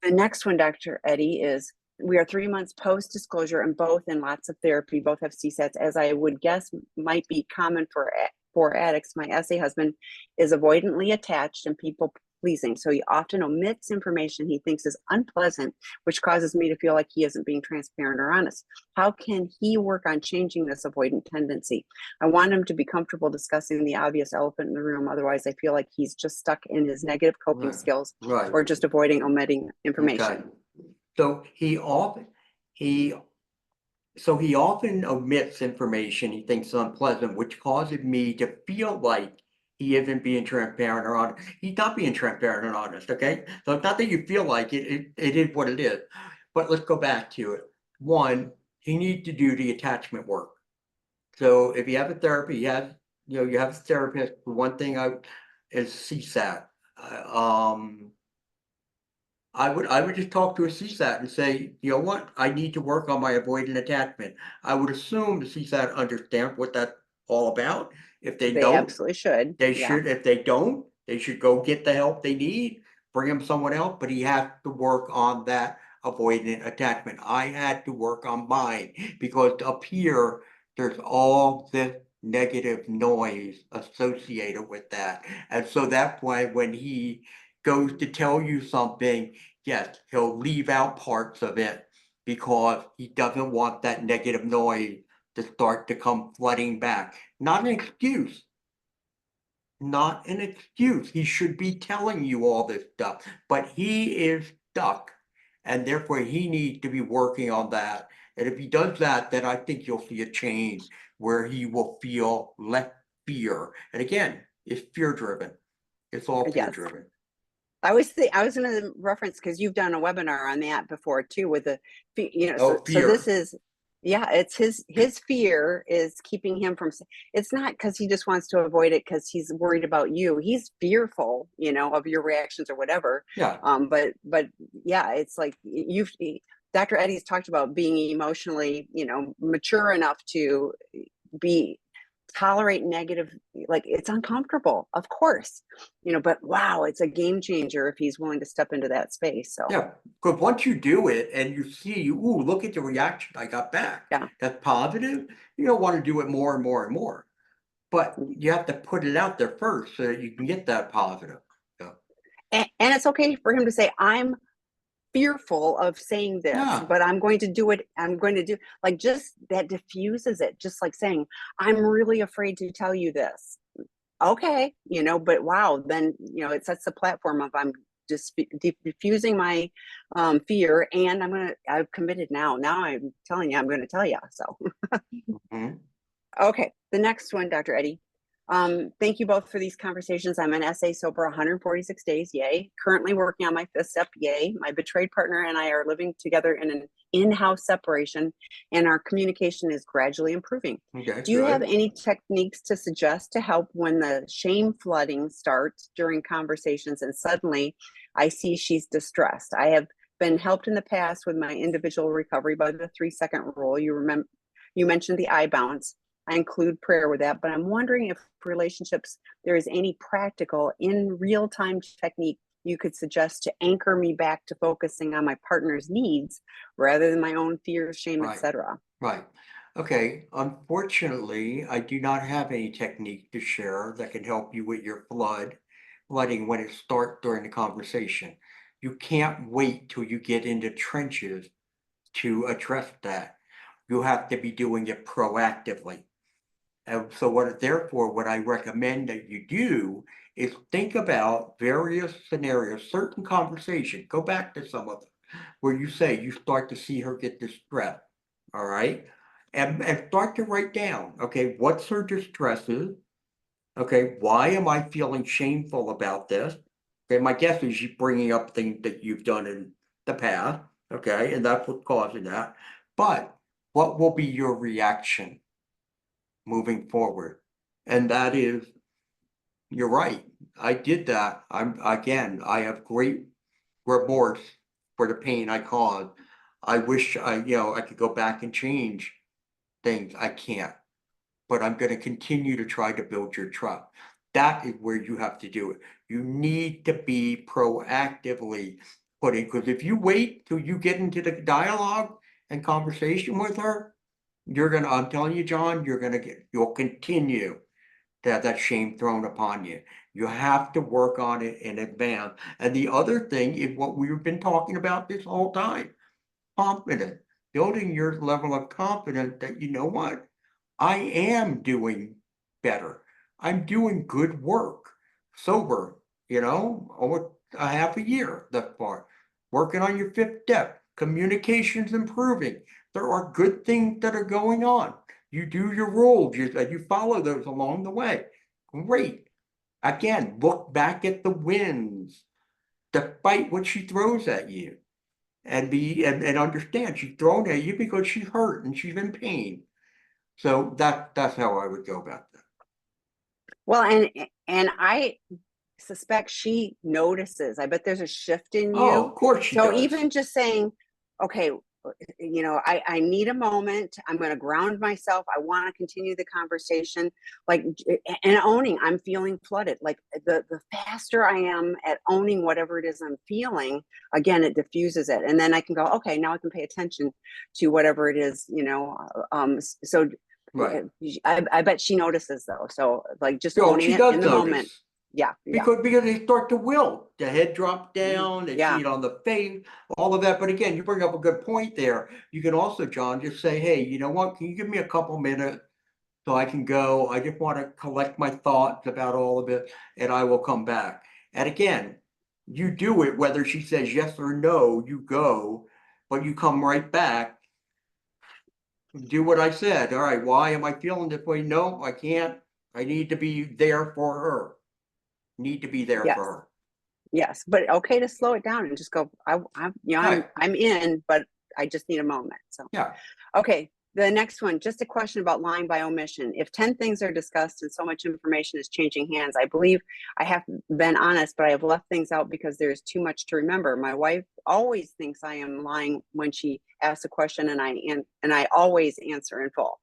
The next one, Dr. Eddie, is we are 3 months post disclosure and both in lots of therapy, both have CSATs, as I would guess might be common for addicts. My essay husband is avoidantly attached and people pleasing. So he often omits information he thinks is unpleasant, which causes me to feel like he isn't being transparent or honest. How can he work on changing this avoidant tendency? I want him to be comfortable discussing the obvious elephant in the room. Otherwise, I feel like he's just stuck in his negative coping skills Right. or just avoiding omitting information. Okay. So he he often omits information he thinks is unpleasant, which causes me to feel like he isn't being transparent or honest. He's not being transparent and honest, okay? So it's not that you feel like it is what it is. But let's go back to it. One, he needs to do the attachment work. So if you have a therapy, you have a therapist. The one thing is CSAT. I would just talk to a CSAT and say, you know what, I need to work on my avoidant attachment. I would assume the CSAT understands what that's all about. If they They don't, absolutely should. they Yeah. should. If they don't, they should go get the help they need, bring them someone else. But he has to work on that avoidant attachment. I had to work on mine because up here, there's all this negative noise associated with that. And so that's why when he goes to tell you something, yes, he'll leave out parts of it because he doesn't want that negative noise to start to come flooding back. Not an excuse. Not an excuse. He should be telling you all this stuff, but he is stuck. And therefore, he needs to be working on that. And if he does that, then I think you'll see a change where he will feel less fear. And again, it's fear driven. It's all fear Yes. driven. I was going to reference because you've done a webinar on that before too, with the, Oh, so this fear. is, yeah, it's his fear is keeping him from, it's not because he just wants to avoid it because he's worried about you. He's fearful, of your reactions or whatever. Yeah. But yeah, it's like Dr. Eddie's talked about being emotionally, mature enough to tolerate negative, like it's uncomfortable, of course, but wow, it's a game changer if he's willing to step into that space. So Yeah, because once you do it and you see, ooh, look at the reaction I got back. yeah. That's positive. You don't want to do it more and more and more. But you have to put it out there first so that you can get that positive. Yeah. And it's okay for him to say, I'm fearful of saying this, Yeah. but I'm going to do it. I'm going to do, like, just that diffuses it, just like saying, I'm really afraid to tell you this. Okay, but wow, then it sets the platform of I'm just diffusing my fear, and I've committed now. Now I'm telling you, I'm going to tell you. So Mhm. okay, the next one, Dr. Eddie. Thank you both for these conversations. I'm an SA sober 146 days, yay. Currently working on my fifth step, yay. My betrayed partner and I are living together in an in-house separation, and our communication is gradually improving. Okay, Do you have good. any techniques to suggest to help when the shame flooding starts during conversations and suddenly I see she's distressed? I have been helped in the past with my individual recovery by the 3-second rule. You mentioned the I bounce. I include prayer with that, but I'm wondering if relationships, there is any practical in real time technique you could suggest to anchor me back to focusing on my partner's needs rather than my own fears, shame, Right, etc. right. Okay, unfortunately, I do not have any technique to share that can help you with your flooding when it starts during the conversation. You can't wait till you get into trenches to address that. You have to be doing it proactively. And so what I recommend that you do is think about various scenarios, certain conversations, go back to some of them, where you say you start to see her get distressed, all right? And start to write down, okay, what's her distresses? Okay, why am I feeling shameful about this? Okay, my guess is you bringing up things that you've done in the past, okay, and that's what's causing that. But what will be your reaction moving forward? And that is, you're right. I did that. I have great remorse for the pain I caused. I wish I could go back and change things. I can't, but I'm going to continue to try to build your trust. That is where you have to do it. You need to be proactively putting, because if you wait till you get into the dialogue and conversation with her, I'm telling you, John, you'll continue to have that shame thrown upon you. You have to work on it in advance. And the other thing is what we've been talking about this whole time, confidence, building your level of confidence that you know what, I am doing better. I'm doing good work, sober, over a half a year thus far. Working on your fifth step, communications improving. There are good things that are going on. You do your rules, you follow those along the way. Great. Again, look back at the wins, despite what she throws at you, and understand she's thrown at you because she's hurt and she's in pain. So that's how I would go about that. Well, and I suspect she notices. I bet there's a shift in Oh, you. of course she So does. even just saying, okay, I need a moment. I'm going to ground myself. I want to continue the conversation, like, and owning I'm feeling flooded. Like the faster I am at owning whatever it is I'm feeling, again, it diffuses it. And then I can go, okay, now I can pay attention to whatever it is, so Right. I bet she notices though. So like just So owning she it does in the moment. notice. Yeah. Because they start to wilt, the head drop down, they see Yeah. it on the face, all of that. But again, you bring up a good point there. You can also, John, just say, hey, you know what? Can you give me a couple minutes so I can go? I just want to collect my thoughts about all of it, and I will come back. And again, you do it whether she says yes or no, you go, but you come right back. Do what I said. All right, why am I feeling this way? No, I can't. I need to be there for her. Need to be there for Yes. her. Yes, but okay to slow it down and just go, Right. I'm in, but I just need a moment. So, Yeah. okay. The next one, just a question about lying by omission. If 10 things are discussed and so much information is changing hands, I believe I have been honest, but I have left things out because there's too much to remember. My wife always thinks I am lying when she asks a question, and I always answer in full.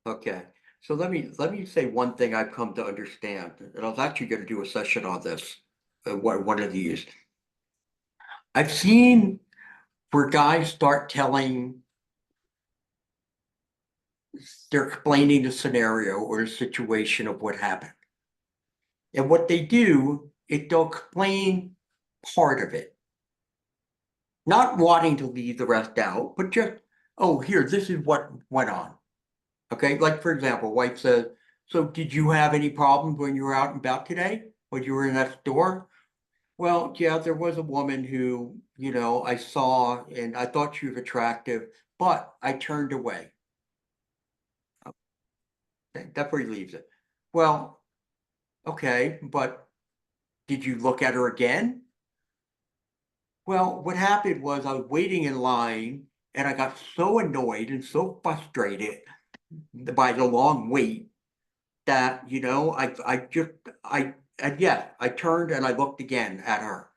Okay. So let me say one thing I've come to understand, and I was actually going to do a session on this, one of these. I've seen where guys start they're explaining the scenario or the situation of what happened. And what they do is they'll explain part of it, not wanting to leave the rest out, but just, oh, here, this is what went on. Okay, like for example, White says, so did you have any problems when you were out and about today? When you were in that store? Well, yeah, there was a woman who, I saw and I thought she was attractive, but I turned away. Okay, that's where he leaves it. Well, okay, but did you look at her again? Well, what happened was I was waiting in line and I got so annoyed and so frustrated by the long wait that, and yes, I turned and I looked again at her.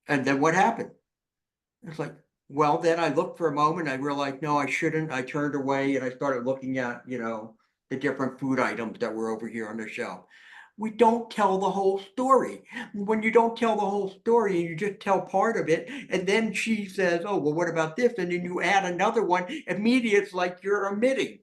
And then what happened? It's like, well, then I looked for a moment. I realized, no, I shouldn't. I turned away and I started looking at, the different food items that were over here on the shelf. We don't tell the whole story. When you don't tell the whole story and you just tell part of it, and then she says, oh, well, what about this? And then you add another one, immediately it's like you're omitting.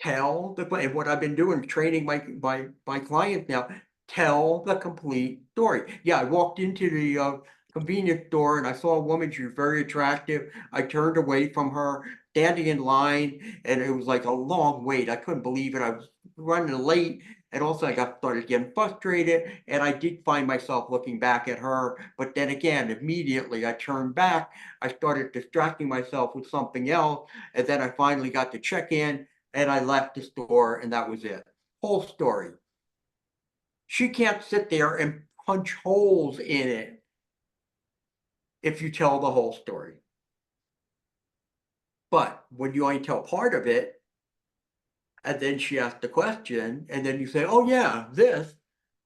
And what I've been doing, training my clients now, tell the complete story. Yeah, I walked into the convenience store and I saw a woman, she was very attractive. I turned away from her, standing in line, and it was like a long wait. I couldn't believe it. I was running late, and also I got started getting frustrated, and I did find myself looking back at her. But then again, immediately I turned back. I started distracting myself with something else, and then I finally got to check in and I left the store and that was it. Whole story. She can't sit there and punch holes in it if you tell the whole story. But when you only tell part of it, and then she asks the question, and then you say, oh yeah, this,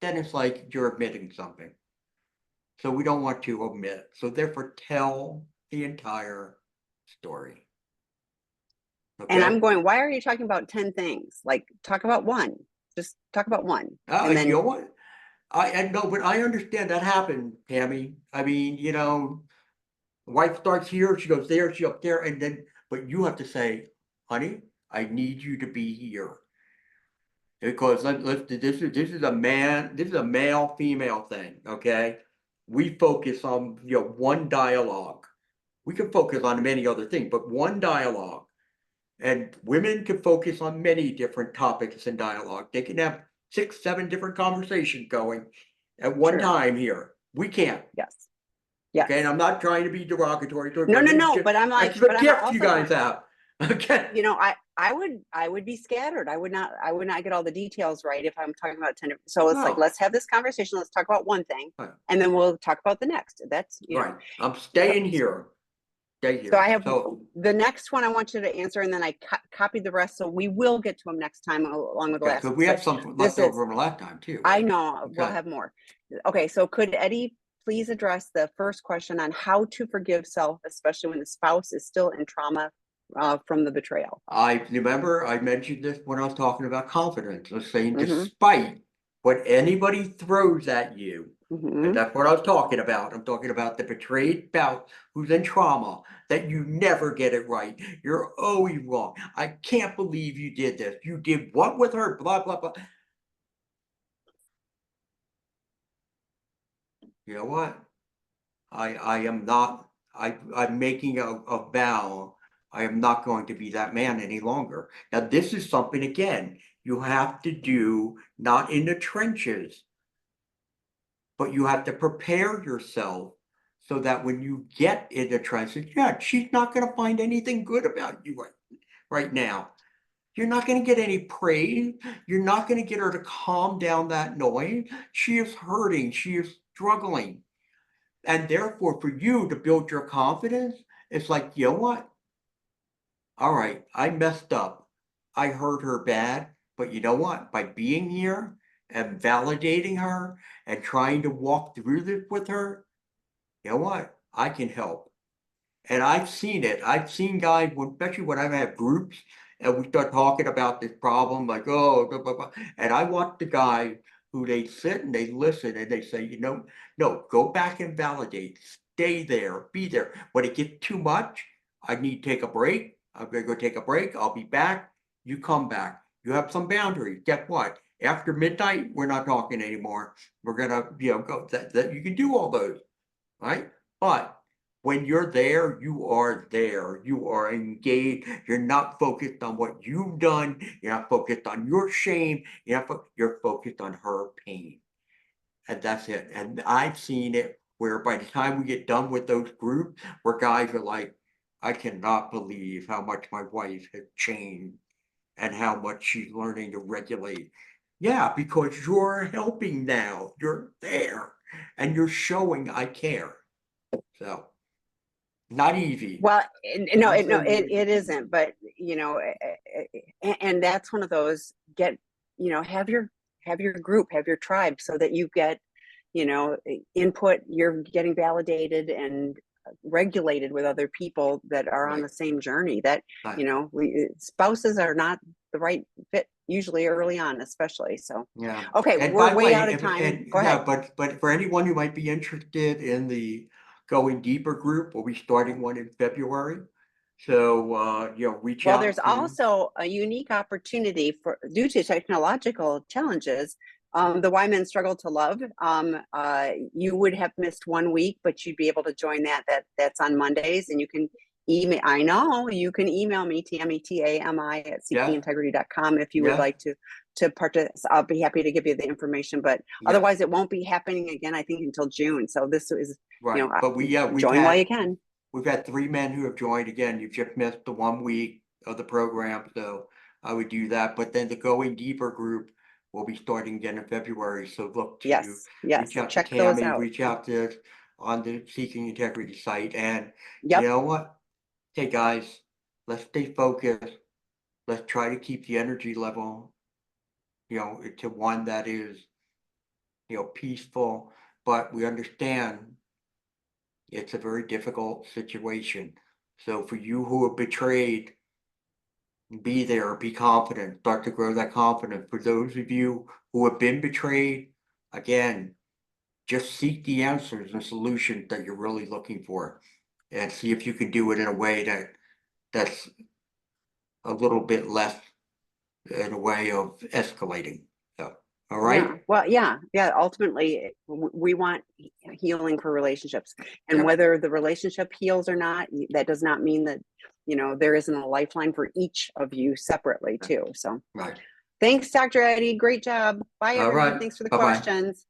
then it's like you're omitting something. So we don't want to omit. So therefore tell the entire story. And Okay? I'm going, why are you talking about 10 things? Like, talk about one. Just talk about one. And You then, know what? I know, but I understand that happened, Tammy. I mean, wife starts here, she goes there, she up there, and then, but you have to say, honey, I need you to be here. Because this is a man, this is a male female thing, okay? We focus on one dialogue. We can focus on many other things, but one dialogue. And women can focus on many different topics in dialogue. They can have 6, 7 different conversations going at one Sure. time here. We can't. Yes. Yes. Okay, and I'm not trying to be derogatory to No, women. but I'm like, it's the but I'm gift also you guys have. Okay. I would be scattered. I would not get all the details right if I'm talking about 10. So it's like, No. let's have this conversation. Let's talk about one thing, Right. and then we'll talk about the next. That's right. I'm staying here. Stay here. So I have the next one I want you to answer, and then I copied the rest. So we will get to them next time along with the last. Because we have some left over from last time too. Right? I know. Okay. We'll have more. Okay. So could Eddie please address the first question on how to forgive self, especially when the spouse is still in trauma from the betrayal? I remember I mentioned this when I was talking about confidence. I was saying, despite what anybody throws at you, and that's what I was talking about. I'm talking about the betrayed spouse who's in trauma, that you never get it right. You're always wrong. I can't believe you did this. You did what with her? Blah, blah, blah. You know what? I am not, I'm making a vow. I am not going to be that man any longer. Now, this is something, again, you have to do, not in the trenches, but you have to prepare yourself so that when you get in the trenches, yeah, she's not going to find anything good about you right now. You're not going to get any praise. You're not going to get her to calm down that noise. She is hurting. She is struggling. And therefore, for you to build your confidence, it's like, you know what? All right, I messed up. I hurt her bad. But you know what? By being here and validating her and trying to walk through this with her, you know what? I can help. And I've seen it. I've seen guys, especially when I have groups and we start talking about this problem, like, oh, blah, blah, blah. And I want the guy who they sit and they listen and they say, no, go back and validate. Stay there, be there. When it gets too much, I need to take a break. I'm going to go take a break. I'll be back. You come back. You have some boundaries. Guess what? After midnight, we're not talking anymore. We're going to, go that you can do all those, right? But when you're there, you are there. You are engaged. You're not focused on what you've done. You're not focused on your shame. You're focused on her pain. And that's it. And I've seen it where by the time we get done with those groups, where guys are like, I cannot believe how much my wife has changed and how much she's learning to regulate. Yeah, because you're helping now. You're there and you're showing I care. So. Not easy. Well, no, it isn't. But and that's one of those. Have your group, have your tribe, so that you get input. You're getting validated and regulated with other people that are on the same journey. That spouses are not the right fit usually early on, especially. So yeah. Okay, and we're way out of time. Go ahead. But for anyone who might be interested in the Going Deeper group, we'll be starting one in February. So reach out. Well, there's also a unique opportunity due to technological challenges. The Why Men Struggle to Love. You would have missed 1 week, but you'd be able to join that's on Mondays, and you can email. I know you can email me, TAMI@seekingintegrity.com if you would like to participate. I'll be happy to give you the information, but otherwise it won't be happening again, I think, until June. So this is right. But we join while you can. We've had 3 men who have joined. Again, you've just missed the 1 week of the program, so I would do that. But then the Going Deeper group will be starting again in February. So look to reach out check to Tammy, those out. reach out to us on the Seeking Integrity site. And you know what? Hey guys, let's stay focused. Let's try to keep the energy level, to one that is, peaceful. But we understand it's a very difficult situation. So for you who are betrayed, be there, be confident, start to grow that confidence. For those of you who have been betrayed, again, just seek the answers and solutions that you're really looking for. and see if you can do it in a way that's a little bit less in a way of escalating. So, all right. Yeah. Well, yeah. Ultimately, we want healing for relationships, and Yep. whether the relationship heals or not, that does not mean that, there isn't a lifeline for each of you separately too. So Right. thanks, Dr. Eddie. Great job. Bye, All everyone. right. Thanks for the Bye-bye. questions.